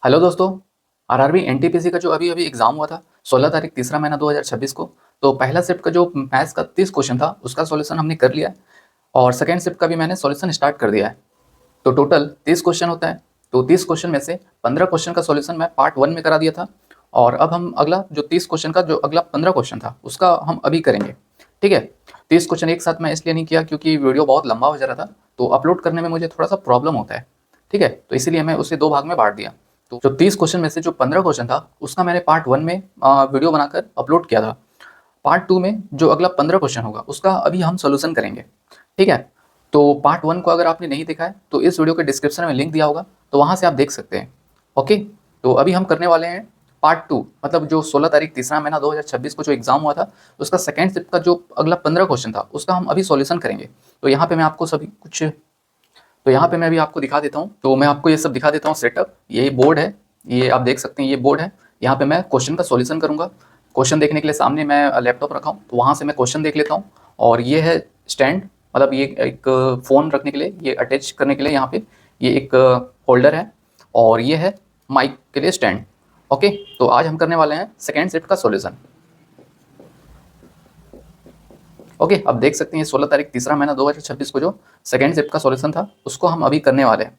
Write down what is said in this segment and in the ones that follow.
Hello दोस्तों। RRB NTPC का जो अभी अभी एग्जाम हुआ था 16 तारीख तीसरा महीना 2026 को। तो पहला शिफ्ट का जो मैथ्स का 30 क्वेश्चन था उसका सॉल्यूशन हमने कर लिया है और सेकंड शिफ्ट का भी मैंने सॉल्यूशन स्टार्ट कर दिया है। तो टोटल 30 क्वेश्चन होता है। तो 30 क्वेश्चन में से 15 क्वेश्चन का सॉल्यूशन मैं पार्ट 1 में करा दिया था और अब हम अगला जो 30 क्वेश्चन का जो अगला 15 क्वेश्चन था उसका हम अभी करेंगे। ठीक है। 30 क्वेश्चन एक साथ मैं इसलिए नहीं किया क्योंकि वीडियो बहुत लंबा हो जा रहा था, तो अपलोड करने में मुझे थोड़ा सा प्रॉब्लम होता है। ठीक है, तो इसीलिए मैं उसे दो भाग में बांट दिया। तो जो 30 क्वेश्चन में से जो 15 क्वेश्चन था उसका मैंने पार्ट 1 में वीडियो बनाकर अपलोड किया था। पार्ट 2 में जो अगला 15 क्वेश्चन होगा उसका अभी हम सॉल्यूशन करेंगे। ठीक है। तो पार्ट 1 को अगर आपने नहीं देखा है तो इस वीडियो के डिस्क्रिप्शन में लिंक दिया होगा, तो वहाँ से आप देख सकते हैं। ओके। तो अभी हम करने वाले हैं पार्ट 2, मतलब जो 16 तारीख तीसरा महीना 2026 को जो एग्जाम हुआ था उसका सेकंड शिफ्ट का जो अगला 15 क्वेश्चन था उसका हम अभी सॉल्यूशन करेंगे। तो यहाँ पे मैं आपको सभी कुछ तो यहाँ पे मैं अभी आपको दिखा देता हूँ। तो मैं आपको ये सब दिखा देता हूँ सेटअप। ये बोर्ड है, ये आप देख सकते हैं, ये बोर्ड है। यहाँ पे मैं क्वेश्चन का सॉल्यूशन करूँगा। क्वेश्चन देखने के लिए सामने मैं लैपटॉप रखा हूँ, तो वहाँ से मैं क्वेश्चन देख लेता हूँ। और ये है स्टैंड, मतलब ये एक फ़ोन रखने के लिए, ये अटैच करने के लिए यहाँ पे ये एक होल्डर है। और ये है माइक के लिए स्टैंड। ओके। तो आज हम करने वाले हैं सेकेंड शिफ्ट का सॉल्यूशन। ओके, अब देख सकते हैं 16 तारीख तीसरा महीना 2026 को जो सेकेंड शिफ्ट का सॉल्यूशन था उसको हम अभी करने वाले हैं।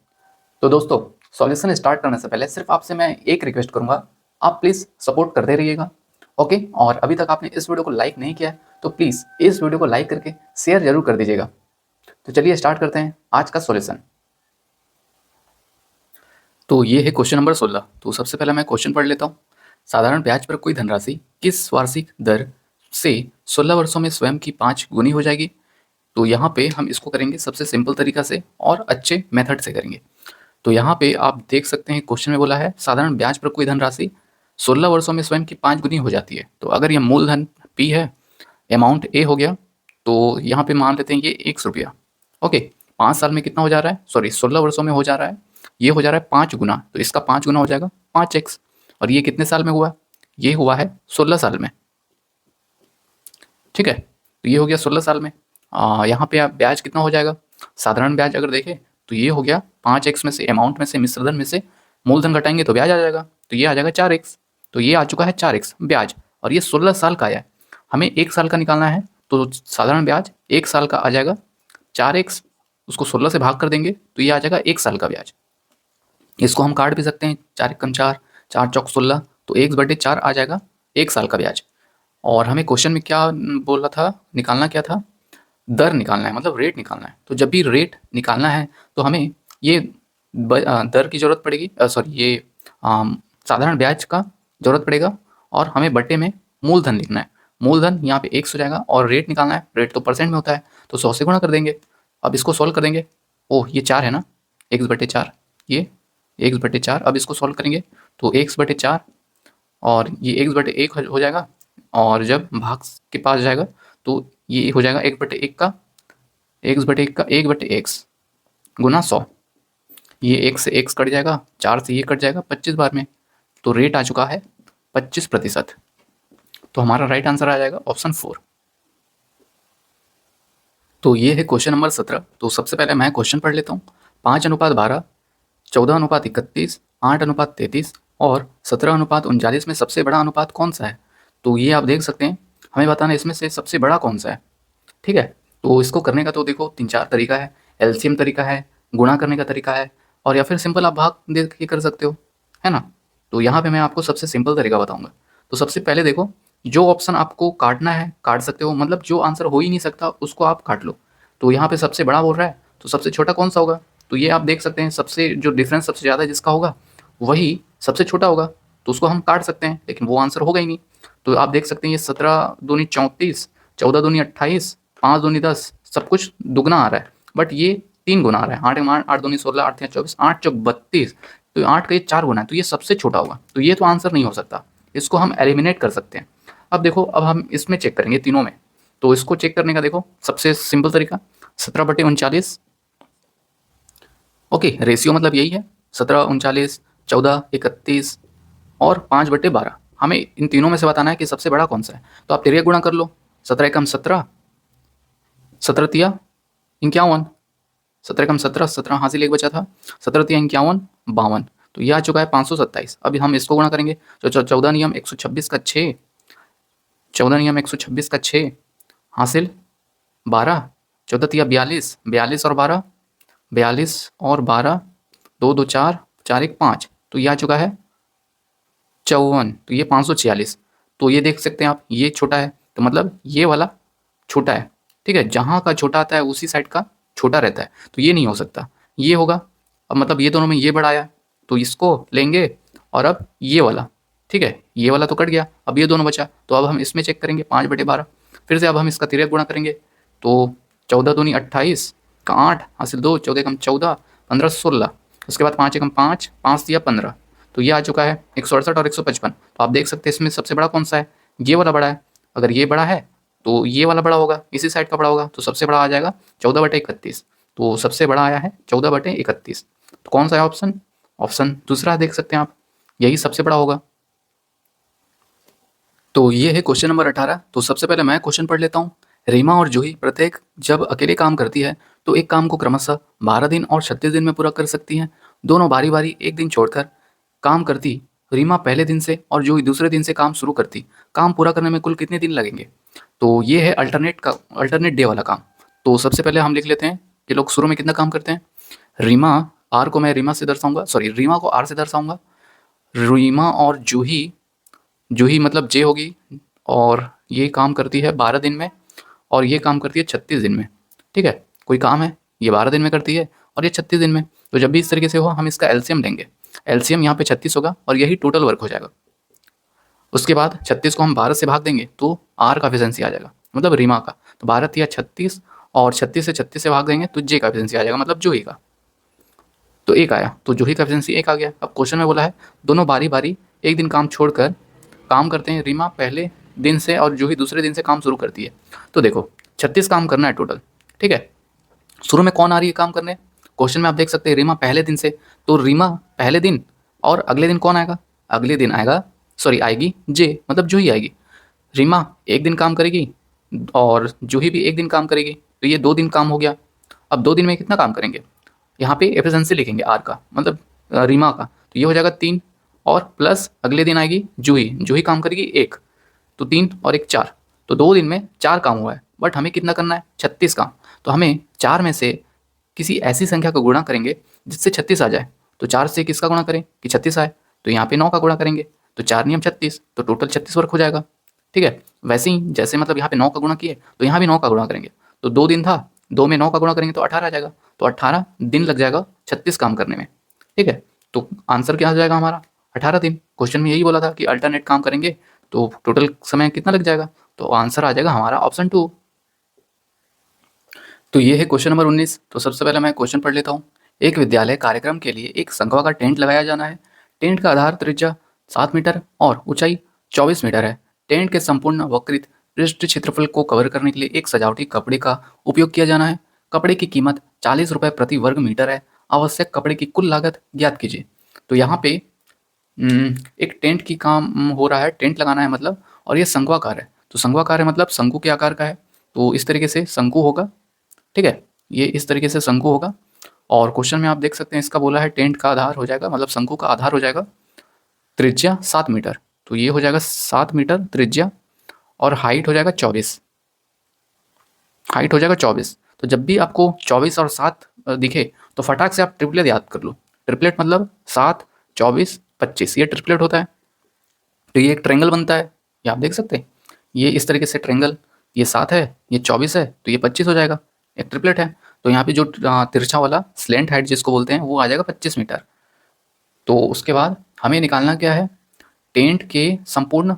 तो दोस्तों, सॉल्यूशन स्टार्ट करने से पहले सिर्फ आपसे मैं एक रिक्वेस्ट करूंगा, आप प्लीज़ सपोर्ट करते रहिएगा। ओके। और अभी तक आपने इस वीडियो को लाइक नहीं किया है तो प्लीज़ इस वीडियो को लाइक करके शेयर जरूर कर दीजिएगा। तो चलिए स्टार्ट करते हैं आज का सॉल्यूशन। तो ये है क्वेश्चन नंबर 16। तो सबसे पहले मैं क्वेश्चन पढ़ लेता हूँ। साधारण ब्याज पर कोई धनराशि किस वार्षिक दर से 16 वर्षों में स्वयं की 5 गुनी हो जाएगी। तो यहाँ पे हम इसको करेंगे सबसे सिंपल तरीका से और अच्छे मेथड से करेंगे। तो यहाँ पे आप देख सकते हैं क्वेश्चन में बोला है साधारण ब्याज पर कोई धनराशि 16 वर्षों में स्वयं की 5 गुनी हो जाती है। तो अगर ये मूलधन P है, अमाउंट A हो गया, तो यहाँ पे मान लेते हैं ये 100 रुपया। ओके। 5 साल में कितना हो जा रहा है, सॉरी 16 वर्षों में हो जा रहा है, ये हो जा रहा है 5 गुना, तो इसका 5 गुना हो जाएगा 5x। और ये कितने साल में हुआ, ये हुआ है 16 साल में। ठीक है, तो ये हो गया 16 साल में। यहाँ पे आप ब्याज कितना हो जाएगा, साधारण ब्याज अगर देखें तो ये हो गया 5x में से, अमाउंट में से, मिश्रधन में से मूलधन घटाएंगे तो ब्याज आ जाएगा, तो ये आ जाएगा 4x। तो ये आ चुका है 4x ब्याज, और ये 16 साल का आया है। हमें 1 साल का निकालना है, तो साधारण ब्याज 1 साल का आ जाएगा 4x, उसको 16 से भाग कर देंगे तो ये आ जाएगा 1 साल का ब्याज। इसको हम काट भी सकते हैं, 4 एकम 4, 4 चौक 16, तो 1/4 आ जाएगा 1 साल का ब्याज। और हमें क्वेश्चन में क्या बोला था, निकालना क्या था, दर निकालना है, मतलब रेट निकालना है। तो जब भी रेट निकालना है तो हमें ये दर की ज़रूरत पड़ेगी, सॉरी ये साधारण ब्याज का ज़रूरत पड़ेगा, और हमें बट्टे में मूलधन लिखना है। मूलधन यहाँ पे 1 हो जाएगा, और रेट निकालना है, रेट तो परसेंट में होता है, तो 100 से गुणा कर देंगे। अब इसको सॉल्व कर देंगे। ओह, ये 4 है ना, 1/4, ये 1/4। अब इसको सॉल्व करेंगे तो 1/4 और ये 1/1 हो जाएगा, और जब भाग के पास जाएगा तो ये हो जाएगा 1/1 का, 1/1 का 1/x गुना 100। ये 1 से x कट जाएगा, 4 से ये कट जाएगा 25 बार में, तो रेट आ चुका है 25%। तो हमारा राइट आंसर आ जाएगा ऑप्शन 4। तो ये है क्वेश्चन नंबर 17। तो सबसे पहले मैं क्वेश्चन पढ़ लेता हूँ। 5:12, 14:31, 8:33 और 17:39 में सबसे बड़ा अनुपात कौन सा है। तो ये आप देख सकते हैं, हमें बताना है इसमें से सबसे बड़ा कौन सा है। ठीक है, तो इसको करने का तो देखो 3-4 तरीका है। एलसीएम तरीका है, गुणा करने का तरीका है, और या फिर सिंपल आप भाग दे के कर सकते हो, है ना। तो यहाँ पे मैं आपको सबसे सिंपल तरीका बताऊंगा। तो सबसे पहले देखो, जो ऑप्शन आपको काटना है काट सकते हो, मतलब जो आंसर हो ही नहीं सकता उसको आप काट लो। तो यहाँ पे सबसे बड़ा बोल रहा है, तो सबसे छोटा कौन सा होगा। तो ये आप देख सकते हैं, सबसे जो डिफरेंस सबसे ज़्यादा जिसका होगा वही सबसे छोटा होगा, तो उसको हम काट सकते हैं, लेकिन वो आंसर होगा ही नहीं। तो आप देख सकते हैं ये 17 दूनी 34, 14 दूनी 28, 5 दूनी 10, सब कुछ दुगना आ रहा है, बट ये 3 गुना आ रहा है। 8 दूनी 16, 8 तिया 24, 8 चौक 32, तो 8 का ये 4 गुना है, तो ये सबसे छोटा होगा, तो ये तो आंसर नहीं हो सकता। इसको हम एलिमिनेट कर सकते हैं। अब देखो, अब हम इसमें चेक करेंगे तीनों में। तो इसको चेक करने का देखो सबसे सिंपल तरीका, 17/39। ओके, रेशियो मतलब यही है, 17:39, 14:31 और 5/12। हमें इन तीनों में से बताना है कि सबसे बड़ा कौन सा है। तो आप तिरिया गुणा कर लो, 17 एकम 17, 17 तिया 51, 17 एकम 17, 17 हासिल एक बचा था, 17 तिया 51, 52। तो ये आ चुका है 527। अभी हम इसको गुणा करेंगे तो 14 नियम 126 का 6, 14 नियम 126 का 6 हासिल 12, 14 तिया 42, 42 और 12, 42 और 12, 2 2 4, 4 1 5, तो ये आ चुका है 54। तो ये 546। तो ये देख सकते हैं आप, ये छोटा है तो मतलब ये वाला छोटा है, ठीक है। जहाँ का छोटा आता है उसी साइड का छोटा रहता है, तो ये नहीं हो सकता, ये होगा। अब मतलब ये दोनों में ये बड़ा आया तो इसको लेंगे, और अब ये वाला, ठीक है, ये वाला तो कट गया, अब ये दोनों बचा, तो अब हम इसमें चेक करेंगे 5/12। फिर से अब हम इसका तिर्यक गुणा करेंगे, तो 14 दूनी 28 का 8 हासिल 2, 14 कम 14, 15 16, उसके बाद 5 एकम 5, 5 दिया 15, तो ये आ चुका है 168 और 155। तो आप देख सकते हैं इसमें सबसे बड़ा कौन सा है, ये वाला बड़ा है। अगर ये बड़ा है तो ये वाला बड़ा होगा, इसी साइड का बड़ा होगा, तो सबसे बड़ा आ जाएगा 14/31। तो सबसे बड़ा आया है 14/31। तो कौन सा है ऑप्शन, ऑप्शन दूसरा देख सकते हैं आप, यही सबसे बड़ा होगा। तो ये है क्वेश्चन नंबर 18। तो सबसे पहले मैं क्वेश्चन पढ़ लेता हूँ। रीमा और जूही प्रत्येक जब अकेले काम करती है तो एक काम को क्रमशः 12 दिन और 36 दिन में पूरा कर सकती हैं। दोनों बारी बारी एक दिन छोड़कर काम करती। रीमा पहले दिन से और जूही दूसरे दिन से काम शुरू करती। काम पूरा करने में कुल कितने दिन लगेंगे। तो ये है अल्टरनेट डे वाला काम। तो सबसे पहले हम लिख लेते हैं कि लोग शुरू में कितना काम करते हैं। रीमा, आर को मैं रीमा से दर्शाऊंगा, सॉरी रीमा को आर से दर्शाऊंगा। रीमा और जूही, जूही मतलब जे होगी, और ये काम करती है 12 दिन में और ये काम करती है 36 दिन में, ठीक है। कोई काम है, ये 12 दिन में करती है और ये 36 दिन में, तो जब भी इस तरीके से हो हम इसका एलसीएम लेंगे। एलसीएम यहाँ पे 36 होगा और यही टोटल वर्क हो जाएगा। उसके बाद 36 को हम 12 से भाग देंगे तो आर का एफिशिएंसी आ जाएगा, मतलब रीमा का। तो 12 या 36 और 36 से 36 से भाग देंगे तो जे का एफिशिएंसी आ जाएगा, मतलब जूही का। तो एक आया, तो जूही का एफिशिएंसी एक आ गया। अब क्वेश्चन में बोला है दोनों बारी बारी एक दिन काम छोड़कर काम करते हैं। रीमा पहले दिन से और जूही दूसरे दिन से काम शुरू करती है। तो देखो 36 काम करना है टोटल, ठीक है। शुरू में कौन आ रही है काम करने, क्वेश्चन में आप देख सकते हैं रीमा पहले दिन से, तो रीमा पहले दिन और अगले दिन कौन आएगा, अगले दिन आएगा, सॉरी आएगी जे, मतलब जूही आएगी। रीमा एक दिन काम करेगी और जूही भी एक दिन काम करेगी, तो ये 2 दिन काम हो गया। अब 2 दिन में कितना काम करेंगे, यहाँ पे एफिशिएंसी लिखेंगे आर का, मतलब रीमा का, तो ये हो जाएगा 3, और प्लस अगले दिन आएगी जूही, जूही काम करेगी 1, तो 3 और 1 4, तो 2 दिन में 4 काम हुआ है। बट हमें कितना करना है, 36 काम। तो हमें 4 में से किसी ऐसी संख्या का गुणा करेंगे जिससे 36 आ जाए। तो 4 से किसका गुणा करें कि 36 आए, तो यहाँ पे 9 का गुणा करेंगे, तो 4 नियम 36, तो टोटल 36 वर्क हो जाएगा, ठीक है। वैसे ही जैसे मतलब यहाँ पे 9 का गुणा किए तो यहाँ भी 9 का गुणा करेंगे, तो 2 दिन था, 2 में 9 का गुणा करेंगे तो 18 आ जाएगा, तो 18 दिन लग जाएगा 36 काम करने में, ठीक है। तो आंसर क्या आ जाएगा हमारा, 18 दिन। क्वेश्चन में यही बोला था कि अल्टरनेट काम करेंगे तो टोटल समय कितना लग जाएगा, तो आंसर आ जाएगा हमारा ऑप्शन 2। तो ये है क्वेश्चन नंबर 19। तो सबसे पहले मैं क्वेश्चन पढ़ लेता हूँ। एक विद्यालय कार्यक्रम के लिए एक संगवा का टेंट लगाया जाना है। टेंट का आधार त्रिज्या 7 मीटर और ऊंचाई 24 मीटर है। टेंट के संपूर्ण वक्रित पृष्ठ क्षेत्रफल को कवर करने के लिए एक सजावटी कपड़े का उपयोग किया जाना है। कपड़े की कीमत 40 रुपये प्रति वर्ग मीटर है। आवश्यक कपड़े की कुल लागत ज्ञात कीजिए। तो यहाँ पे एक टेंट की काम हो रहा है, टेंट लगाना है मतलब, और ये संगवाकार है। तो संगवाकार है मतलब शंकु के आकार का है, तो इस तरीके से शंकु होगा, ठीक है। ये इस तरीके से शंकु होगा, और क्वेश्चन में आप देख सकते हैं इसका बोला है टेंट का आधार हो जाएगा, मतलब शंकु का आधार हो जाएगा त्रिज्या 7 मीटर, तो ये हो जाएगा 7 मीटर त्रिज्या, और हाइट हो जाएगा 24, हाइट हो जाएगा 24। तो जब भी आपको 24 और 7 दिखे तो फटाक से आप ट्रिपलेट याद कर लो। ट्रिपलेट मतलब 7 24 25, ये ट्रिपलेट होता है। तो ये एक ट्रेंगल बनता है, ये आप देख सकते हैं, ये इस तरीके से ट्रेंगल, ये 7 है, ये 24 है, तो ये 25 हो जाएगा, एक ट्रिपलेट है। तो यहाँ पे जो तिरछा वाला स्लेंट हाइट जिसको बोलते हैं वो आ जाएगा 25 मीटर। तो उसके बाद हमें निकालना क्या है, टेंट के संपूर्ण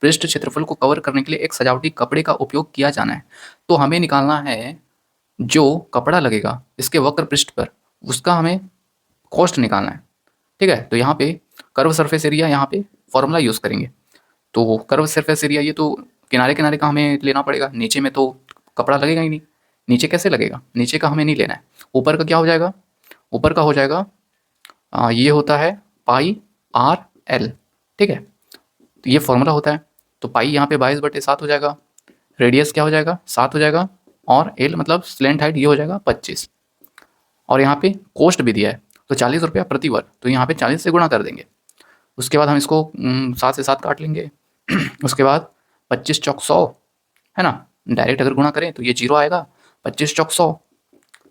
पृष्ठ क्षेत्रफल को कवर करने के लिए एक सजावटी कपड़े का उपयोग किया जाना है। तो हमें निकालना है जो कपड़ा लगेगा इसके वक्र पृष्ठ पर, उसका हमें कॉस्ट निकालना है, ठीक है। तो यहाँ पे कर्व सरफेस एरिया, यहाँ पे फॉर्मूला यूज़ करेंगे। तो कर्व सरफेस एरिया ये तो किनारे किनारे का हमें लेना पड़ेगा, नीचे में तो कपड़ा लगेगा ही नहीं, नीचे कैसे लगेगा, नीचे का हमें नहीं लेना है। ऊपर का क्या हो जाएगा, ऊपर का हो जाएगा ये होता है पाई आर एल, ठीक है। तो ये फॉर्मूला होता है, तो पाई यहाँ पे 22/7 हो जाएगा, रेडियस क्या हो जाएगा 7 हो जाएगा, और एल मतलब स्लेंट हाइट ये हो जाएगा 25, और यहाँ पे कोस्ट भी दिया है। तो 40 रुपया प्रति वर्ग, तो यहाँ पे 40 से गुणा कर देंगे। उसके बाद हम इसको 7 से 7 काट लेंगे। उसके बाद 25 चौक 100 है ना, डायरेक्ट अगर गुणा करें तो ये 0 आएगा। 25 चौक 100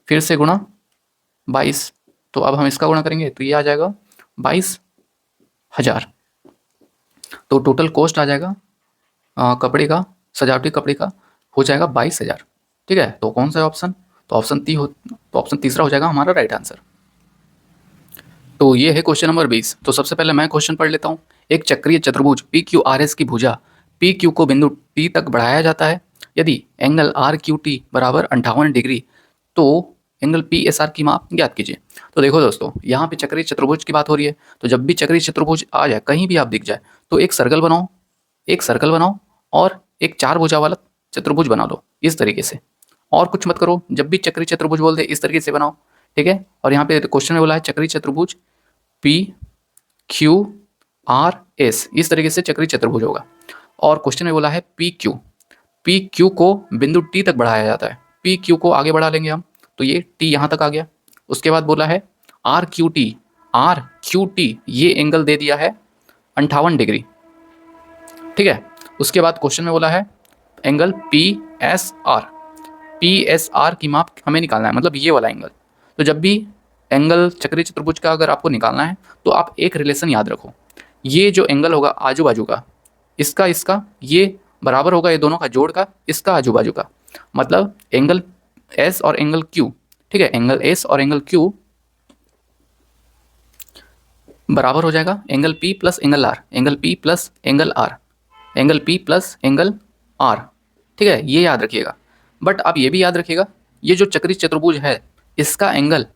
फिर से गुणा 22, तो अब हम इसका गुणा करेंगे तो ये आ जाएगा 22,000। तो टोटल कॉस्ट आ जाएगा कपड़े का, सजावटी कपड़े का हो जाएगा 22,000। ठीक है, तो कौन सा ऑप्शन, तो ऑप्शन तीसरा हो जाएगा हमारा राइट आंसर। तो ये है क्वेश्चन नंबर 20। तो सबसे पहले मैं क्वेश्चन पढ़ लेता हूँ। एक चक्रीय चतुर्भुज पी क्यू आर एस की भुजा पी क्यू को बिंदु टी तक बढ़ाया जाता है। यदि एंगल आर क्यू टी बराबर 58 डिग्री तो एंगल पी एस आर की माप ज्ञात कीजिए। तो देखो दोस्तों, यहाँ पे चक्रीय चतुर्भुज की बात हो रही है, तो जब भी चक्रीय चतुर्भुज आ जाए, कहीं भी आप दिख जाए, तो एक सर्कल बनाओ और एक 4 भुजा वाला चतुर्भुज बना लो इस तरीके से, और कुछ मत करो। जब भी चक्रीय चतुर्भुज बोल दे इस तरीके से बनाओ। ठीक है, और यहाँ पे क्वेश्चन में बोला है चक्रीय चतुर्भुज पी क्यू आर एस, इस तरीके से चक्रीय चतुर्भुज होगा। और क्वेश्चन में बोला है पी क्यू को बिंदु टी तक बढ़ाया जाता है। पी क्यू को आगे बढ़ा लेंगे हम, तो ये टी यहाँ तक आ गया। उसके बाद बोला है आर क्यू टी ये एंगल दे दिया है 58 डिग्री। ठीक है, उसके बाद क्वेश्चन में बोला है एंगल पी एस आर की माप हमें निकालना है, मतलब ये वाला एंगल। तो जब भी एंगल चक्रीय चतुर्भुज का अगर आपको निकालना है तो आप एक रिलेशन याद रखो, ये जो एंगल होगा आजू बाजू का, इसका ये बराबर होगा ये दोनों का जोड़ का इसका आजू बाजू का, मतलब एंगल एस और एंगल क्यू। ठीक है, एंगल एस और एंगल क्यू बराबर हो जाएगा angle P plus angle R, angle P plus angle R, angle P plus angle R. ठीक है, ये याद रखिएगा। बट आप ये भी याद रखिएगा, ये जो चक्रीय चतुर्भुज है इसका एंगल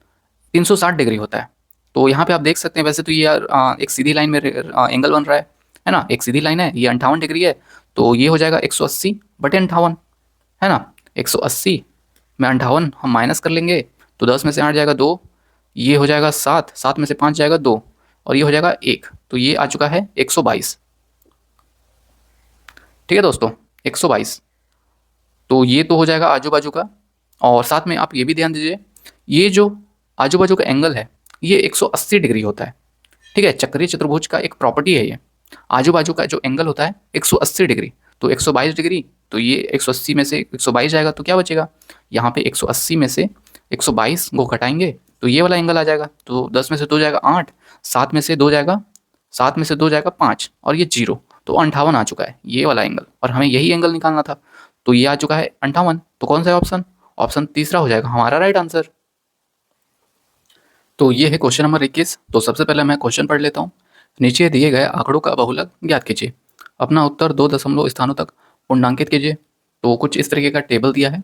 360 डिग्री होता है। तो यहाँ पे आप देख सकते हैं, वैसे तो ये एक सीधी लाइन में एंगल बन रहा है ना, एक सीधी लाइन है, ये 58 डिग्री है, तो ये हो जाएगा 180/58 है ना। 180 में 58 हम माइनस कर लेंगे, तो 10 में से 8 जाएगा 2, ये हो जाएगा 7 में से 5 जाएगा 2, और ये हो जाएगा 1, तो ये आ चुका है 122। ठीक है दोस्तों, 122। तो ये तो हो जाएगा आजू बाजू का, और साथ में आप ये भी ध्यान दीजिए, ये जो आजू बाजू का एंगल है ये 180 डिग्री होता है। ठीक है, चक्रीय चतुर्भुज का एक प्रॉपर्टी है ये, आजू बाजू का जो एंगल होता है 180 डिग्री। तो 122 डिग्री, तो ये 180 में से 122 जाएगा तो क्या बचेगा, यहाँ पे 180 में से 122 को घटाएंगे तो ये वाला एंगल आ जाएगा। तो 10 में से 2 जाएगा 8, 7 में से 2 जाएगा 5, और ये 0, तो 58 आ चुका है ये वाला एंगल, और हमें यही एंगल निकालना था, तो ये आ चुका है 58। तो कौन सा है ऑप्शन, ऑप्शन तीसरा हो जाएगा हमारा राइट आंसर। तो ये है क्वेश्चन नंबर 21। तो सबसे पहले मैं क्वेश्चन पढ़ लेता हूँ। नीचे दिए गए आंकड़ों का बहुलक ज्ञात कीजिए, अपना उत्तर 2 दशमलव स्थानों तक पूर्णांकित कीजिए। तो कुछ इस तरीके का टेबल दिया है,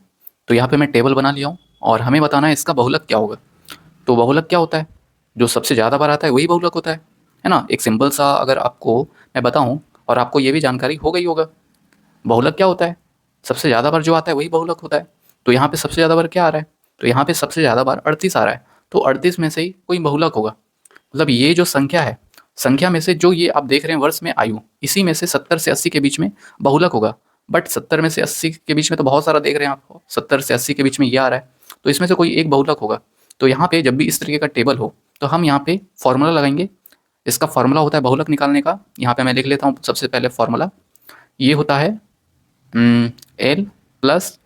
तो यहाँ पे मैं टेबल बना लिया हूँ, और हमें बताना है इसका बहुलक क्या होगा। तो बहुलक क्या होता है, जो सबसे ज़्यादा बार आता है वही बहुलक होता है ना। एक सिंपल सा अगर आपको मैं बताऊँ, और आपको ये भी जानकारी हो गई होगा, बहुलक क्या होता है, सबसे ज़्यादा बार जो आता है वही बहुलक होता है। तो यहाँ पे सबसे ज़्यादा बार क्या आ रहा है, तो यहाँ पे सबसे ज़्यादा बार 38 आ रहा है, तो 38 में से ही कोई बहुलक होगा। मतलब ये जो संख्या है, संख्या में से जो ये आप देख रहे हैं वर्ष में आयु, इसी में से 70 से 80 के बीच में बहुलक होगा। बट 70 में से 80 के बीच में तो बहुत सारा देख रहे हैं आपको, 70 से 80 के बीच में ये आ रहा है, तो इसमें से कोई एक बहुलक होगा। तो यहाँ पे जब भी इस तरीके का टेबल हो तो हम यहाँ पे फॉर्मूला लगाएंगे। इसका फॉर्मूला होता है बहुलक निकालने का, यहाँ पे मैं लिख लेता हूँ सबसे पहले फॉर्मूला। ये होता है L प्लस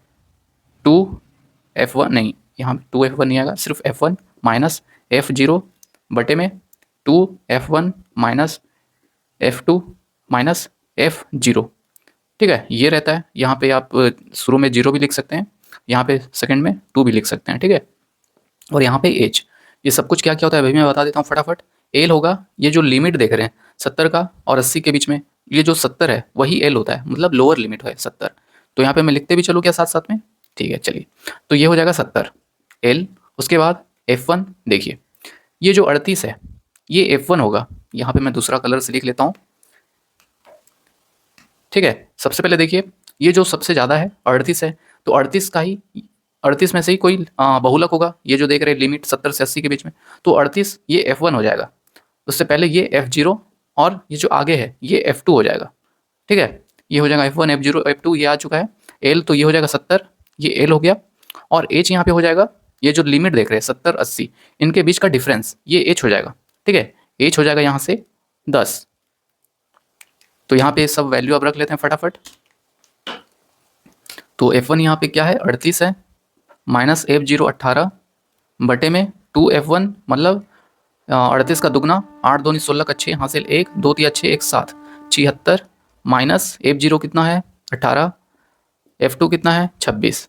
2F1, नहीं यहाँ 2F1 नहीं आएगा, सिर्फ F1 माइनस F0 बटे में 2F1 minus F2 minus F0। ठीक है, ये रहता है। यहाँ पे आप शुरू में 0 भी लिख सकते हैं, यहाँ पे सेकंड में 2 भी लिख सकते हैं। ठीक है, और यहाँ पे H, ये सब कुछ क्या क्या होता है भाई मैं बता देता हूँ फटाफट। L होगा, ये जो लिमिट देख रहे हैं 70 का और 80 के बीच में, ये जो 70 है वही L होता है, मतलब लोअर लिमिट है 70। तो यहाँ पे मैं लिखते भी चलूँ क्या साथ साथ में, ठीक है चलिए। तो ये हो जाएगा 70 L। उसके बाद F1 देखिए, ये जो 38 है ये F1 होगा, यहाँ पे मैं दूसरा कलर से लिख लेता हूँ। ठीक है, सबसे पहले देखिए ये जो सबसे ज़्यादा है 38 है, तो 38 में से ही कोई बहुलक होगा। ये जो देख रहे हैं लिमिट 70 से 80 के बीच में, तो 38 ये F1 हो जाएगा। उससे पहले ये F0, और ये जो आगे है ये F2 हो जाएगा। ठीक है, ये हो जाएगा F1 F0 F2, ये आ चुका है। L तो ये हो जाएगा 70, ये L हो गया, और H यहाँ पे हो जाएगा ये जो लिमिट देख रहे हैं 70-80, इनके बीच का डिफरेंस ये एच हो जाएगा। ठीक है, एच हो जाएगा यहाँ से 10। तो यहाँ पे सब वैल्यू अब रख लेते हैं फटाफट। तो F1 यहाँ पे क्या है 38 है, माइनस F0 18 बटे में 2F1 मतलब 38 का दुगना, 8 दूनी 16 का 6 हासिल 1, 2 तिया 6 1 7 76, माइनस F0 कितना है 18, F2 कितना है 26,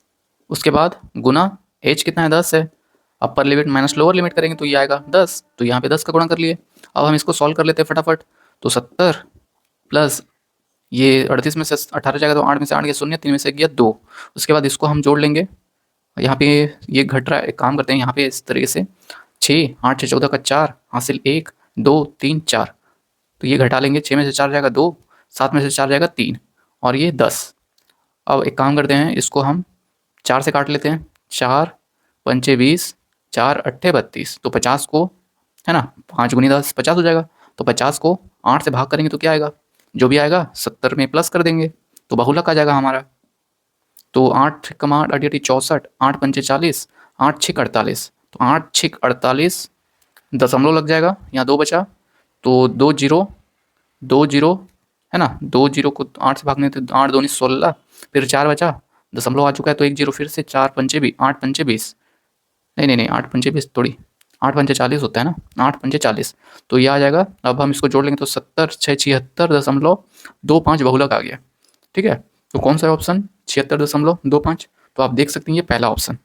उसके बाद गुना H कितना है 10 है, upper limit minus lower limit करेंगे तो ये आएगा 10, तो यहाँ पे 10 का गुणा कर लिए। अब हम इसको सॉल्व कर लेते हैं फटाफट। तो 70 प्लस ये 38 में से 18 जाएगा तो 8 में से 8 गया 0, 3 में से गया 2, उसके बाद इसको हम जोड़ लेंगे। यहाँ पे ये घट रहा है, एक काम करते हैं यहाँ पे इस तरीके से 6 8 6 14 का 4 हासिल 1 2 3 4, तो ये घटा लेंगे, 6 में से 4 जाएगा 2, 7 में से 4 जाएगा 3 और ये 10। अब एक काम करते हैं, इसको हम 4 से काट लेते हैं, 4 पंचे 20 4 अट्ठे 32, तो 50 को है ना 5 गुनी 10 50 हो जाएगा। तो 50 को 8 से भाग करेंगे तो क्या आएगा, जो भी आएगा 70 में प्लस कर देंगे तो बहुलक आ जाएगा हमारा। तो 8 कमा 8 अठी 64, 8 पंचे 40, 8 6 48, तो 8 6 48 दशमलव लग जाएगा, यहाँ 2 बचा तो 2 जीरो 2 जीरो है ना, 2 जीरो को 8 से भागने थे, 8 दूनी 16, फिर 4 बचा, दशमलव आ चुका है तो 1 जीरो फिर से, 4 पंचे 20 8 पंचे 20, नहीं नहीं नहीं 8 पंचे 20 थोड़ी, 8 पंचे 40 होता है ना, 8 पंचे 40, तो ये आ जाएगा। अब हम इसको जोड़ लेंगे तो 70 6 76.25 बहुलक आ गया। ठीक है, तो कौन सा ऑप्शन 76.25, तो आप देख सकते हैं ये पहला ऑप्शन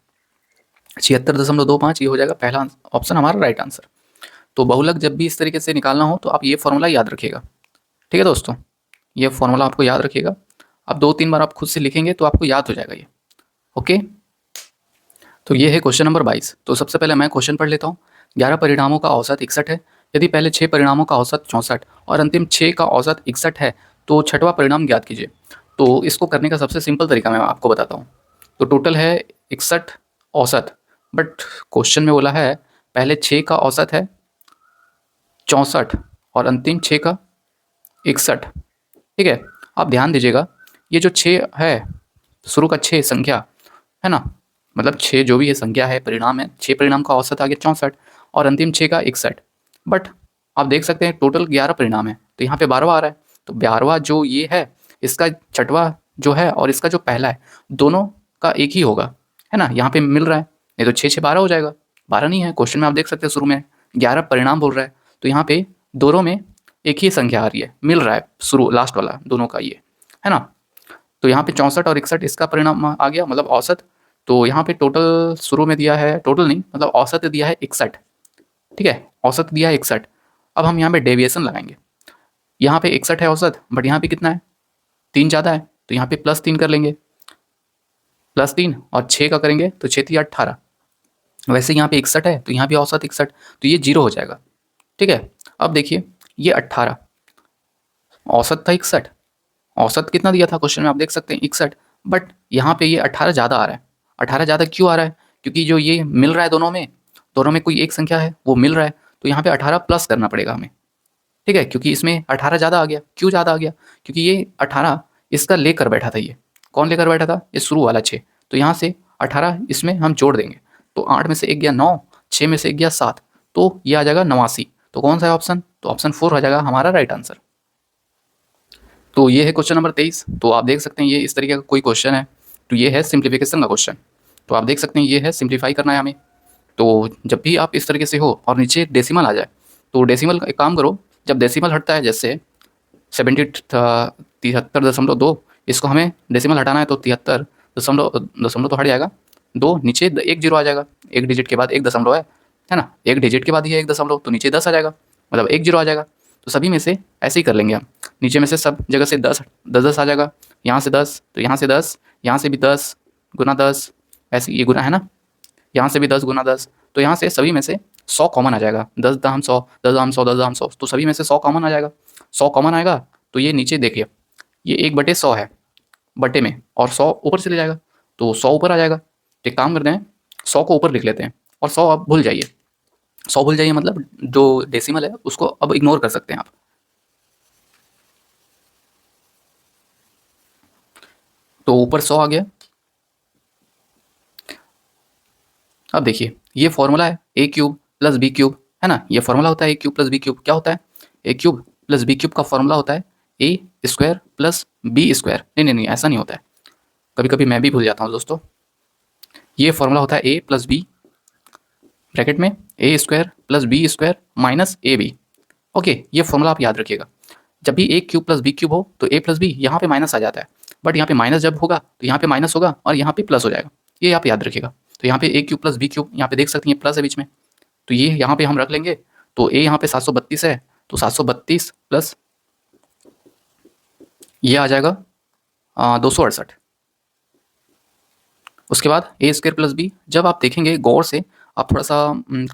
76.25 ये हो जाएगा पहला ऑप्शन हमारा राइट आंसर। तो बहुलक जब भी इस तरीके से निकालना हो तो आप ये फॉर्मूला याद रखिएगा। ठीक है दोस्तों, ये फॉर्मूला आपको याद रखिएगा, अब 2-3 बार आप खुद से लिखेंगे तो आपको याद हो जाएगा ये। ओके, तो ये है क्वेश्चन नंबर 22। तो सबसे पहले मैं क्वेश्चन पढ़ लेता हूँ। 11 परिणामों का औसत 61 है। यदि पहले 6 परिणामों का औसत 64 और अंतिम 6 का औसत 61 है तो छठवां परिणाम ज्ञात कीजिए। तो इसको करने का सबसे सिंपल तरीका मैं आपको बताता हूँ। तो टोटल है 61 औसत, बट क्वेश्चन में बोला है पहले 6 का औसत है 64 और अंतिम 6 का 61। ठीक है, आप ध्यान दीजिएगा, ये जो 6 है शुरू का 6 संख्या है ना, मतलब 6 जो भी ये संख्या है परिणाम है, 6 परिणाम का औसत आ गया 64 और अंतिम 6 का 61, बट आप देख सकते हैं टोटल 11 परिणाम है तो यहाँ पे 12वां आ रहा है, तो 12वां जो ये है इसका छठवां जो है और इसका जो पहला है दोनों का एक ही होगा, है ना, यहाँ पे मिल रहा है, नहीं तो 6 6 12 हो जाएगा, 12 नहीं है, क्वेश्चन में आप देख सकते हैं शुरू में 11 परिणाम बोल रहा है, तो यहाँ पे दोनों में एक ही संख्या आ रही है, मिल रहा है शुरू लास्ट वाला दोनों का ये, है ना। तो यहाँ पे 64 और 61 इसका परिणाम आ गया, मतलब औसत। तो यहाँ पे टोटल शुरू में दिया है, टोटल नहीं मतलब औसत दिया है 61। ठीक है, औसत दिया है 61। अब हम यहाँ पे डेविएशन लगाएंगे, यहाँ पे 61 है औसत, बट यहाँ पे कितना है 3 ज़्यादा है, तो यहाँ पे +3 कर लेंगे, +3 और 6 का करेंगे तो 6 3 18, वैसे यहाँ पे 61 है तो यहाँ भी औसत 61, तो ये 0 हो जाएगा। ठीक है, अब देखिए ये 18 औसत था 61, औसत कितना दिया था क्वेश्चन में आप देख सकते हैं 61, बट यहाँ पे ये 18 ज़्यादा आ रहा है। 18 ज़्यादा क्यों आ रहा है, क्योंकि जो ये मिल रहा है दोनों में कोई एक संख्या है वो मिल रहा है, तो यहाँ पे 18 प्लस करना पड़ेगा हमें। ठीक है, क्योंकि इसमें 18 ज़्यादा आ गया, क्यों ज़्यादा आ गया, क्योंकि ये 18 इसका लेकर बैठा था, ये कौन लेकर बैठा था, ये शुरू वाला 6, तो यहाँ से 18 इसमें हम जोड़ देंगे, तो 8 में से 1 गया 9, 6 में से 1 गया 7, तो ये आ जाएगा 89। तो कौन सा है ऑप्शन, तो ऑप्शन 4 हो जाएगा हमारा राइट आंसर। तो ये है क्वेश्चन नंबर 23। तो आप देख सकते हैं ये इस तरीके का कोई क्वेश्चन है, तो ये है सिंप्लीफिकेशन का क्वेश्चन। तो आप देख सकते हैं ये है सिंप्लीफाई करना है हमें। तो जब भी आप इस तरीके से हो और नीचे डेसिमल आ जाए तो डेसिमल का एक काम करो, जब डेसिमल हटता है जैसे 73.2, इसको हमें डेसिमल हटाना है तो 73 दशमलव तो हट जाएगा, 2 नीचे 1 जीरो आ जाएगा, एक डिजिट के बाद एक दशमलव है ना, एक डिजिट के बाद ही है एक दशमलव, तो नीचे 10 आ जाएगा, मतलब 1 जीरो आ जाएगा। तो सभी में से ऐसे ही कर लेंगे हम, नीचे में से सब जगह से 10 10 10 आ जाएगा, यहाँ से 10 तो यहाँ से 10, यहाँ से भी 10 गुना 10, ऐसे ये गुना है ना, यहाँ से भी 10 गुना 10, तो यहाँ से सभी में से 100 कॉमन आ जाएगा, 10 दाम 100 10 दाम 100 10 दाम 100, तो सभी में से 100 कॉमन आ जाएगा। 100 कॉमन आएगा तो ये नीचे देखिए ये 1/100 है बटे में, और 100 ऊपर चले जाएगा तो 100 ऊपर आ जाएगा। तो एक काम करते हैं 100 को ऊपर लिख लेते हैं और 100 आप भूल जाइए, 100 भूल जाइए, मतलब जो डेसिमल है उसको अब इग्नोर कर सकते हैं आप। तो ऊपर 100 आ गया, अब देखिए ये फॉर्मूला है ए क्यूब प्लस बी क्यूब, है ना, ये फॉर्मूला होता है ए क्यूब प्लस बी क्यूब। क्या होता है? ए क्यूब प्लस बी क्यूब का फॉर्मूला होता है ए स्क्वायर प्लस बी स्क्वायर। नहीं नहीं नहीं, ऐसा नहीं होता है, कभी कभी मैं भी भूल जाता हूँ दोस्तों। ये फॉर्मूला होता है ए प्लस बी ब्रैकेट में A square plus B square minus A B. Okay, ये फॉर्मूला आप याद रखिएगा। जब भी A cube plus B cube हो तो ए प्लस बी यहाँ पे माइनस आ जाता है, बट यहाँ पे माइनस जब होगा तो यहाँ पे माइनस होगा और यहाँ पे प्लस हो जाएगा, ये आप याद रखिएगा। तो यहाँ पे ए क्यूब प्लस बी क्यूब, यहाँ पे देख सकते हैं प्लस है बीच में, तो ये यहाँ पे हम रख लेंगे। तो ए यहाँ पे 732 है, तो 732 प्लस ये आ जाएगा 268। उसके बाद ए स्क्वायर प्लस बी, जब आप देखेंगे गौर से, आप थोड़ा सा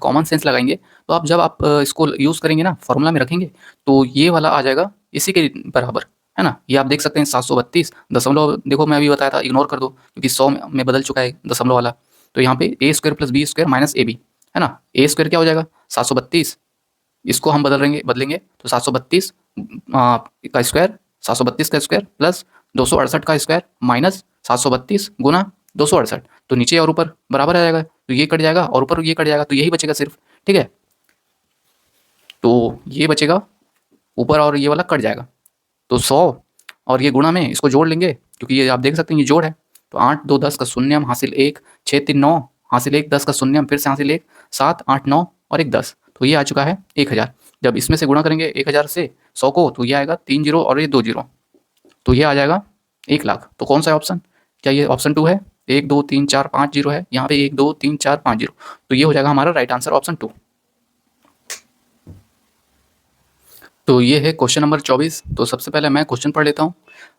कॉमन सेंस लगाएंगे, तो आप जब आप इसको यूज़ करेंगे ना, फॉर्मूला में रखेंगे, तो ये वाला आ जाएगा इसी के बराबर, है ना। ये आप देख सकते हैं 732 दशमलव, देखो मैं अभी बताया था, इग्नोर कर दो क्योंकि 100 में बदल चुका है दशमलव वाला। तो यहाँ पे A square plus B square minus A B, है ना। ए स्क्वायर क्या हो जाएगा 732, इसको हम बदलेंगे तो 732 का स्क्वायर, 732 का स्क्वायर प्लस 268 का स्क्वायर माइनस 732 गुना 268, तो नीचे और ऊपर बराबर आ जाएगा, तो ये कट जाएगा और ऊपर ये कट जाएगा, तो यही बचेगा सिर्फ, ठीक है। तो ये बचेगा ऊपर और ये वाला कट जाएगा, तो 100 और ये गुणा में इसको जोड़ लेंगे, क्योंकि ये आप देख सकते हैं ये जोड़ है। तो 8 2 10 का शून्यम हासिल 1, 6 3 9 हासिल 1, 10 का शून्यम फिर से हासिल 1, 7 8 9 और 1 10, तो ये आ चुका है 1000। जब इसमें से गुणा करेंगे 1000 से 100 को, तो ये आएगा 3 जीरो और ये 2 जीरो, तो ये आ जाएगा 1 लाख। तो कौन सा है ऑप्शन? क्या ये ऑप्शन 2 है? 1 2 3 4 5 जीरो है यहाँ पे, 1 2 3 4 5 जीरो, तो ये हो जाएगा हमारा राइट आंसर ऑप्शन 2। तो ये है क्वेश्चन नंबर 24। तो सबसे पहले मैं क्वेश्चन पढ़ लेता हूँ।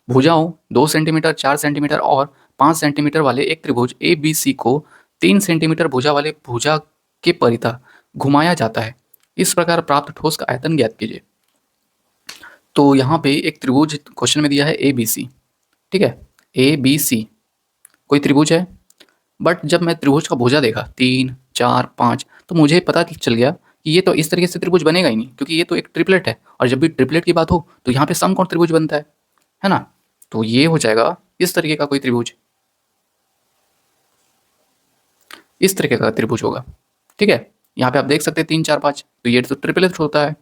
भुजाओं 2 सेंटीमीटर 4 सेंटीमीटर और 5 सेंटीमीटर वाले एक त्रिभुज ए बी सी को 3 सेंटीमीटर भुजा वाले भुजा के परितः घुमाया जाता है। इस प्रकार प्राप्त ठोस का आयतन ज्ञात कीजिए। तो यहाँ पे एक त्रिभुज क्वेश्चन में दिया है ए बी सी, ठीक है, ए बी सी कोई त्रिभुज है। बट जब मैं त्रिभुज का भुजा देखा 3 4 5, तो मुझे पता चल गया कि ये तो इस तरीके से त्रिभुज बनेगा ही नहीं, क्योंकि ये तो एक ट्रिपलेट है, और जब भी ट्रिपलेट की बात हो तो यहाँ पे समकोण त्रिभुज बनता है ना। तो ये हो जाएगा इस तरीके का कोई त्रिभुज, इस तरीके का त्रिभुज होगा, ठीक है। यहाँ पे आप देख सकते हैं 3 4 5, तो ये तो ट्रिपलेट होता है,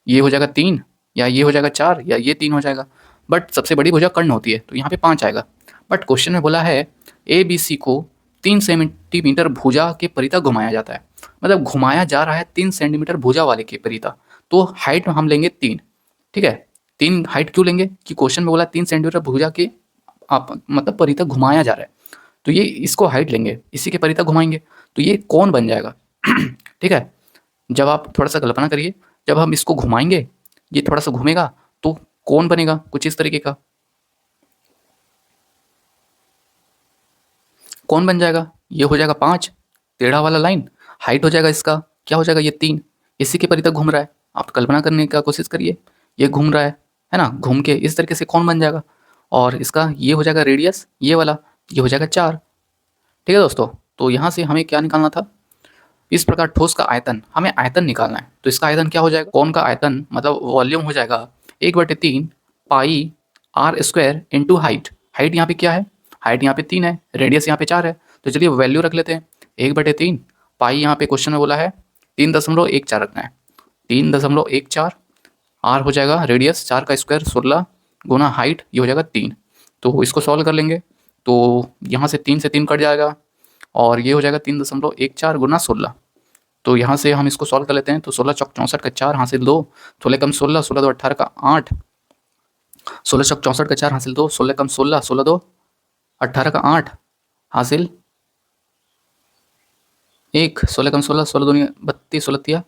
ये हो जाएगा 3 या ये हो जाएगा 4 या ये 3 हो जाएगा। बट सबसे बड़ी भुजा कर्ण होती है, तो यहाँ पे 5 आएगा। बट क्वेश्चन में बोला है ए बी सी को 3 सेंटीमीटर भुजा के परितः घुमाया जाता है, मतलब घुमाया जा रहा है 3 सेंटीमीटर भुजा वाले के परितः। तो हाइट हम लेंगे 3, ठीक है। 3 हाइट क्यों लेंगे कि क्वेश्चन में बोला 3 सेंटीमीटर भुजा के आप मतलब परितः घुमाया जा रहा है, तो ये इसको हाइट लेंगे, इसी के परितः घुमाएंगे, तो ये कौन बन जाएगा ठीक है। जब आप थोड़ा सा कल्पना करिए, जब हम इसको घुमाएंगे, ये थोड़ा सा घूमेगा, तो कौन बनेगा कुछ इस तरीके का, कौन बन जाएगा, ये हो जाएगा 5 टेढ़ा वाला लाइन, हाइट हो जाएगा इसका क्या हो जाएगा ये 3, इसी के परितः घूम रहा है। आप कल्पना करने का कोशिश करिए, ये घूम रहा है ना, घूम के इस तरीके से कौन बन जाएगा, और इसका ये हो जाएगा रेडियस, ये वाला ये हो जाएगा 4, ठीक है दोस्तों। तो यहाँ से हमें क्या निकालना था, इस प्रकार ठोस का आयतन, हमें आयतन निकालना है। तो इसका आयतन क्या हो जाएगा, कौन का आयतन मतलब वॉल्यूम हो जाएगा 1/3 pi r square into height. Height यहाँ पे क्या है, हाइट यहाँ पे 3 है, रेडियस यहाँ पे 4 है, तो चलिए वैल्यू रख लेते हैं 1/3 पाई, यहाँ पे क्वेश्चन में बोला है 3.14 रखना है, 3.14, आर हो जाएगा रेडियस 4 का स्क्वायर 16 गुना हाइट, ये हो जाएगा 3। तो इसको सॉल्व कर लेंगे, तो यहाँ से 3 से 3 कट जाएगा, और ये हो जाएगा 3.14 गुना 16। तो यहाँ से हम इसको सॉल्व कर लेते हैं, तो 16 चौक 64 का 4 हासिल 2, 16 कम 16, 16 2 18 का 8, 16 चौक 64 का 4 हासिल 2, 16 कम 16, 16 2 18 का 8 हासिल 1, 16 कम 16, 16 दूनी 32, 16 तिया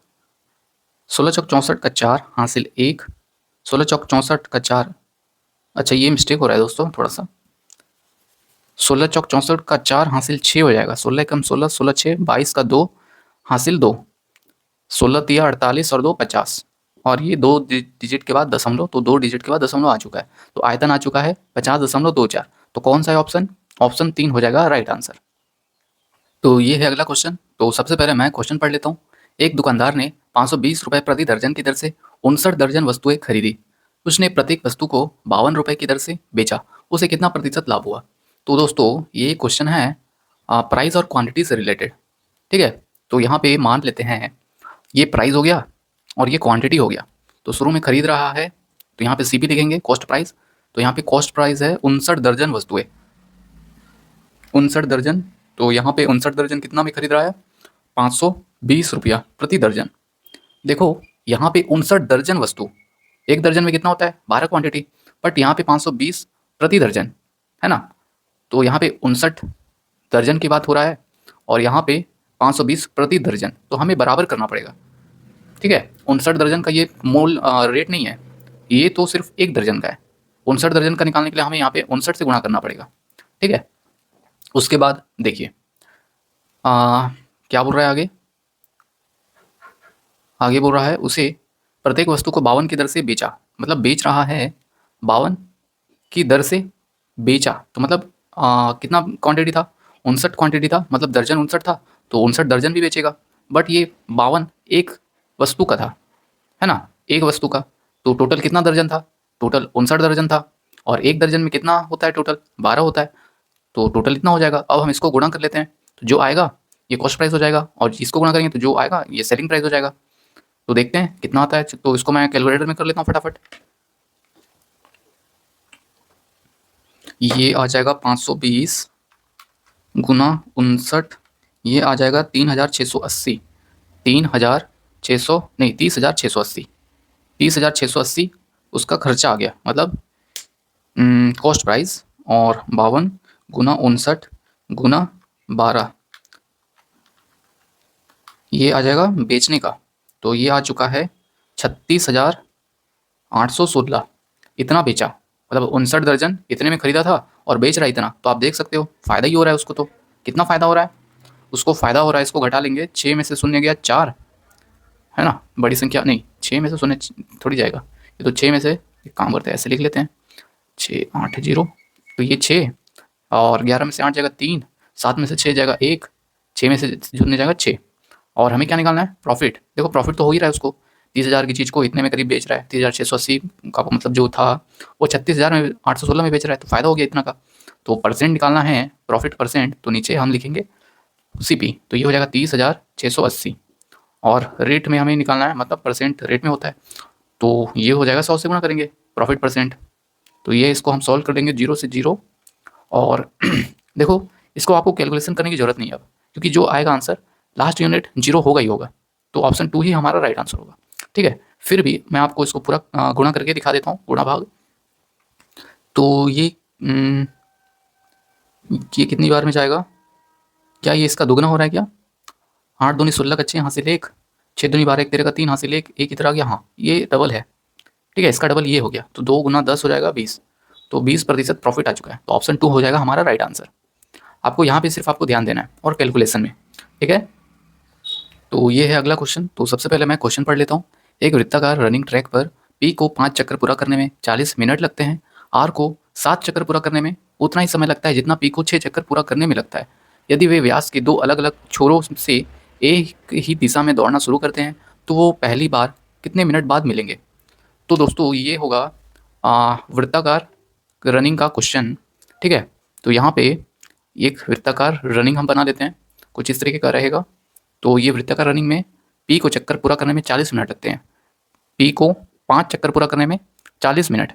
16 चौक 64 का 4 हासिल 1, 16 चौक 64 का 4, अच्छा ये मिस्टेक हो रहा है दोस्तों थोड़ा सा, 16 चौक 64 का 4 हासिल 6 हो जाएगा, 16 कम 16, 16 6 22 का 2 हासिल 2, 16 तिया 48 और 2 50, और ये 2 डिजिट के बाद दशमलव, तो 2 डिजिट के बाद दशमलव आ चुका है, तो आयतन आ चुका है 50.24। तो कौन सा है ऑप्शन, ऑप्शन 3 हो जाएगा राइट आंसर। तो ये है अगला क्वेश्चन। तो सबसे पहले मैं क्वेश्चन पढ़ लेता हूँ। एक दुकानदार ने 520 रुपये प्रति दर्जन की दर से 59 दर्जन वस्तुएं खरीदी। उसने प्रत्येक वस्तु को 52 रुपये की दर से बेचा, उसे कितना प्रतिशत लाभ हुआ। तो दोस्तों ये क्वेश्चन है प्राइस और क्वांटिटी से रिलेटेड। ठीक है। तो यहाँ पे मान लेते हैं ये प्राइस हो गया और ये क्वांटिटी हो गया। तो शुरू में खरीद रहा है तो यहाँ पे सीपी लिखेंगे, कॉस्ट प्राइस। तो यहाँ पे कॉस्ट प्राइस है 59 दर्जन वस्तुएं, 59 दर्जन। तो यहाँ पे 59 दर्जन कितना में खरीद रहा है, 520 रुपया प्रति दर्जन। देखो यहाँ पे 59 दर्जन वस्तु, एक दर्जन में कितना होता है, 12 क्वांटिटी, बट यहाँ पे 520 प्रति दर्जन है ना। तो यहाँ पे 59 दर्जन की बात हो रहा है और यहाँ पे 520 प्रति दर्जन, तो हमें बराबर करना पड़ेगा। ठीक है, 59 दर्जन का ये मोल रेट नहीं है, ये तो सिर्फ एक दर्जन का है। 59 दर्जन का निकालने के लिए हमें यहाँ पे 59 से गुणा करना पड़ेगा। ठीक है, उसके बाद देखिए क्या बोल रहा है आगे, आगे बोल रहा है उसे प्रत्येक वस्तु को 52 की दर से बेचा, मतलब बेच रहा है 52 की दर से बेचा। तो मतलब कितना क्वांटिटी था, 59 क्वांटिटी था, मतलब दर्जन 59 था, तो 59 दर्जन भी बेचेगा। बट ये 52 एक वस्तु का था, है ना, एक वस्तु का। तो टोटल कितना दर्जन था, टोटल 59 दर्जन था। और एक दर्जन में कितना होता है, टोटल 12 होता है। तो टोटल इतना हो जाएगा। अब हम इसको गुणा कर लेते हैं, तो जो आएगा ये कॉस्ट प्राइस हो जाएगा, और इसको गुणा करेंगे तो जो आएगा ये सेलिंग प्राइस हो जाएगा। तो देखते हैं कितना आता है। तो इसको मैं कैलकुलेटर में कर लेता हूँ फटाफट। ये आ जाएगा 520 गुना 59, ये आ जाएगा 3680, 3600 नहीं 30,680, 30,680 उसका खर्चा आ गया, मतलब कॉस्ट प्राइस। और 52 गुना 59 गुना 12, ये आ जाएगा बेचने का। तो ये आ चुका है 36,816, इतना बेचा। मतलब 59 दर्जन इतने में खरीदा था और बेच रहा है इतना। तो आप देख सकते हो फ़ायदा ही हो रहा है उसको। तो कितना फ़ायदा हो रहा है उसको, फ़ायदा हो रहा है, इसको घटा लेंगे, 6 में से शून्य गया 4, है ना, बड़ी संख्या नहीं, 6 में से शून्य थोड़ी जाएगा, ये तो 6 में से, एक काम करते हैं ऐसे लिख लेते हैं, 680, तो ये 6, और 11 में से 8 जाएगा 3, 7 में से 6 जाएगा 1, 6 में से शून्य जाएगा 6। और हमें क्या निकालना है, प्रॉफिट। देखो प्रॉफिट तो हो ही रहा है उसको, 30,000 की चीज़ को इतने में करीब बेच रहा है, 30,680 का मतलब जो था वो 36,816 में बेच रहा है, तो फ़ायदा हो गया इतना का। तो परसेंट निकालना है, प्रॉफिट परसेंट, तो नीचे हम लिखेंगे सीपी, तो ये हो जाएगा 30,680। और रेट में हमें निकालना है, मतलब परसेंट रेट में होता है, तो ये हो जाएगा 100 से गुणा करेंगे प्रॉफिट परसेंट। तो ये इसको हम सॉल्व कर देंगे 0 से 0। और देखो इसको आपको कैलकुलेशन करने की ज़रूरत नहीं है अब, क्योंकि जो आएगा आंसर लास्ट यूनिट 0 होगा ही होगा। तो ऑप्शन 2 ही हमारा राइट आंसर होगा। ठीक है, फिर भी मैं आपको इसको पूरा गुणा करके दिखा देता हूँ, गुणा भाग। तो ये कितनी बार में जाएगा, क्या ये इसका दुगना हो रहा है क्या, 8 दूनी 16 अच्छे, यहाँ से ले 1, 6 दूनी 12, 1 तेरे का 3, यहाँ से ले 1 इधर आ गया, हाँ ये डबल है। ठीक है, इसका डबल ये हो गया, तो 2 गुना 10 हो जाएगा 20, तो 20% प्रॉफिट आ चुका है। तो ऑप्शन 2 हो जाएगा हमारा राइट आंसर। आपको यहाँ पे सिर्फ आपको ध्यान देना है और कैलकुलेशन में। ठीक है, तो ये है अगला क्वेश्चन। तो सबसे पहले मैं क्वेश्चन पढ़ लेता हूँ। एक वृत्ताकार रनिंग ट्रैक पर पी को 5 चक्कर पूरा करने में 40 मिनट लगते हैं, आर को 7 चक्कर पूरा करने में उतना ही समय लगता है जितना पी को 6 चक्कर पूरा करने में लगता है। यदि वे व्यास के 2 अलग अलग छोरों से एक ही दिशा में दौड़ना शुरू करते हैं तो वो पहली बार कितने मिनट बाद मिलेंगे। तो दोस्तों ये होगा वृत्ताकार रनिंग का क्वेश्चन। ठीक है, तो यहाँ पे एक वृत्ताकार रनिंग हम बना लेते हैं, कुछ इस तरीके का रहेगा। तो ये वृत्ताकार रनिंग में पी को चक्कर पूरा करने में 40 मिनट लगते हैं, पी को 5 चक्कर पूरा करने में 40 मिनट,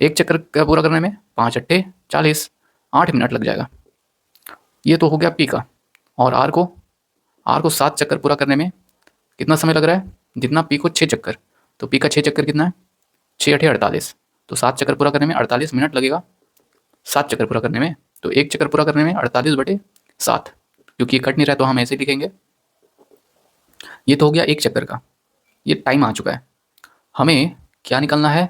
एक चक्कर पूरा करने में 5 अट्ठे 40, 8 मिनट लग जाएगा। ये तो हो गया पी का। और आर को 7 चक्कर पूरा करने में कितना समय लग रहा है, जितना पी को 6 चक्कर, तो पी का 6 चक्कर कितना है, 6 अठे 48, तो 7 चक्कर पूरा करने में 48 मिनट लगेगा, 7 चक्कर पूरा करने में। तो एक चक्कर पूरा करने में 48/7, क्योंकि ये कट नहीं रहा है तो हम ऐसे लिखेंगे। ये तो हो गया एक चक्कर का, ये टाइम आ चुका है। हमें क्या निकालना है,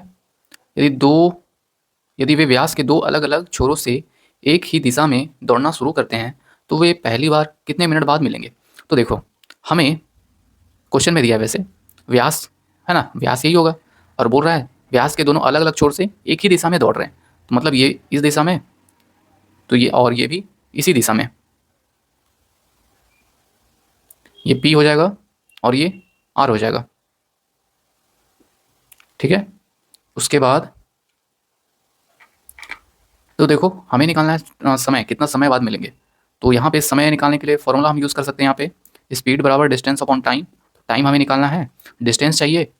यदि वे व्यास के 2 अलग अलग छोरों से एक ही दिशा में दौड़ना शुरू करते हैं तो वे पहली बार कितने मिनट बाद मिलेंगे। तो देखो हमें क्वेश्चन में दिया है वैसे व्यास, है ना, व्यास यही होगा, और बोल रहा है व्यास के दोनों अलग अलग छोर से एक ही दिशा में दौड़ रहे हैं, तो मतलब ये इस दिशा में, तो ये और ये भी इसी दिशा में, ये P हो जाएगा और ये R हो जाएगा। ठीक है, उसके बाद तो देखो हमें निकालना है समय, कितना समय बाद मिलेंगे। तो यहाँ पे समय निकालने के लिए फॉर्मूला हम यूज़ कर सकते हैं यहाँ पे, स्पीड बराबर डिस्टेंस अपॉन टाइम। टाइम हमें निकालना है, डिस्टेंस चाहिए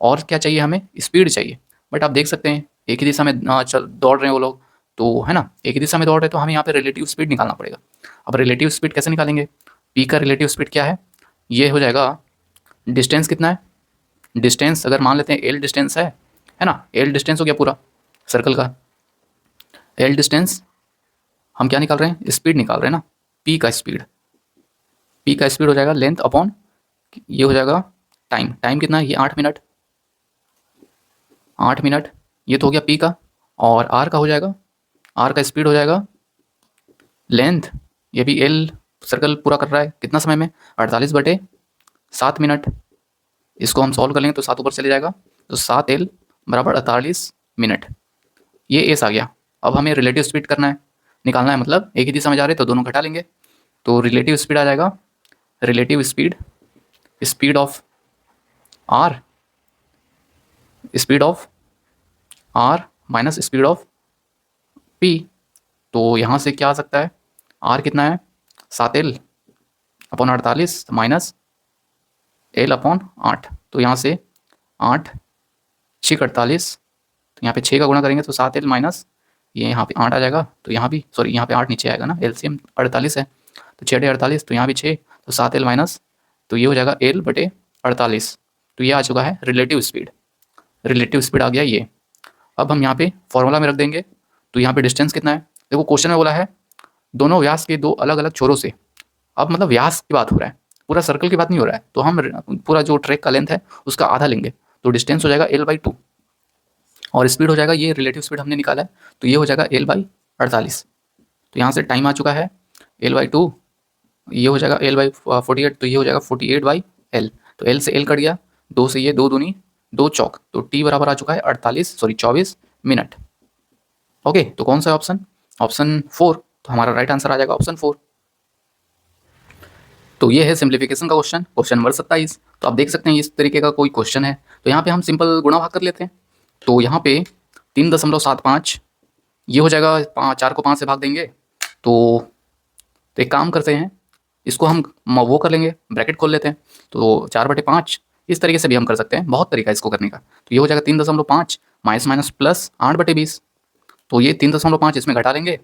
और क्या चाहिए हमें, स्पीड चाहिए। बट आप देख सकते हैं एक ही दिशा में दौड़ रहे हैं वो लोग, तो है ना, एक ही दिशा में दौड़ रहे हैं, तो हमें यहाँ पे रिलेटिव स्पीड निकालना पड़ेगा। अब रिलेटिव स्पीड कैसे निकालेंगे, पी का रिलेटिव स्पीड क्या है, ये हो जाएगा डिस्टेंस कितना है, डिस्टेंस अगर मान लेते हैं एल डिस्टेंस है ना, एल डिस्टेंस हो गया पूरा सर्कल का, एल डिस्टेंस हम क्या निकाल रहे हैं, स्पीड निकाल रहे हैं ना, पी का स्पीड, पी का स्पीड हो जाएगा लेंथ अपॉन ये हो जाएगा टाइम, टाइम कितना है, ये 8 मिनट, 8 मिनट, ये तो हो गया पी का। और आर का हो जाएगा, आर का स्पीड हो जाएगा लेंथ, ये भी एल सर्कल पूरा कर रहा है कितना समय में, 48/7 मिनट। इसको हम सॉल्व कर लेंगे तो 7 ऊपर चले जाएगा, तो 7L बराबर 48 मिनट, ये एस आ गया। अब हमें रिलेटिव स्पीड करना है, निकालना है, मतलब एक ही दिशा में जा रहे तो दोनों घटा लेंगे, तो रिलेटिव स्पीड आ जाएगा, relative speed, speed of R, speed of R minus speed of P. तो यहाँ से क्या आ सकता है, आर कितना है 7L upon 48 minus L upon 8, तो यहाँ से 8 6 48, तो यहाँ पे 6 का गुणा करेंगे तो 7L माइनस ये यहाँ पे 8 आ जाएगा, तो यहाँ भी सॉरी यहाँ पे 8 नीचे आएगा ना, एलसीएम 48 है, तो 6 48, तो यहाँ भी 6, तो 7L माइनस, तो ये हो जाएगा L/48। तो ये आ चुका है रिलेटिव स्पीड, रिलेटिव स्पीड आ गया ये। अब हम यहाँ पे फॉर्मूला में रख देंगे, तो यहाँ पे डिस्टेंस कितना है, देखो क्वेश्चन में बोला है दोनों व्यास के दो अलग अलग छोरों से, अब मतलब व्यास की बात हो रहा है, पूरा सर्कल की बात नहीं हो रहा है, तो हम पूरा जो ट्रैक का लेंथ है उसका आधा लेंगे, तो डिस्टेंस हो जाएगा L/2 और स्पीड हो जाएगा, ये रिलेटिव स्पीड हमने निकाला है, तो ये हो जाएगा L/48। तो यहाँ से टाइम आ चुका है L/2, ये हो जाएगा L/48, तो ये हो जाएगा 48/L, तो L से L कट गया, 2 से ये 2 दूनी 2 चौक, तो T बराबर आ चुका है 24 मिनट। ओके, तो कौन सा है ऑप्शन, ऑप्शन 4, तो हमारा राइट आंसर आ जाएगा ऑप्शन 4। तो ये है सिंप्लीफिकेशन का क्वेश्चन, क्वेश्चन नंबर 27। तो आप देख सकते हैं इस तरीके का कोई क्वेश्चन है, तो यहाँ पे हम सिंपल गुणा भाग कर लेते हैं, तो यहाँ पे 3.75 ये हो जाएगा, 4 को 5 से भाग देंगे, तो एक काम करते हैं, इसको हम वो कर लेंगे, ब्रैकेट खोल लेते हैं, तो 4/5 इस तरीके से भी हम कर सकते हैं, बहुत तरीका है इसको करने का। तो ये हो जाएगा 3.5 माइनस माइनस प्लस 8/20, तो ये 3.5 इसमें घटा लेंगे,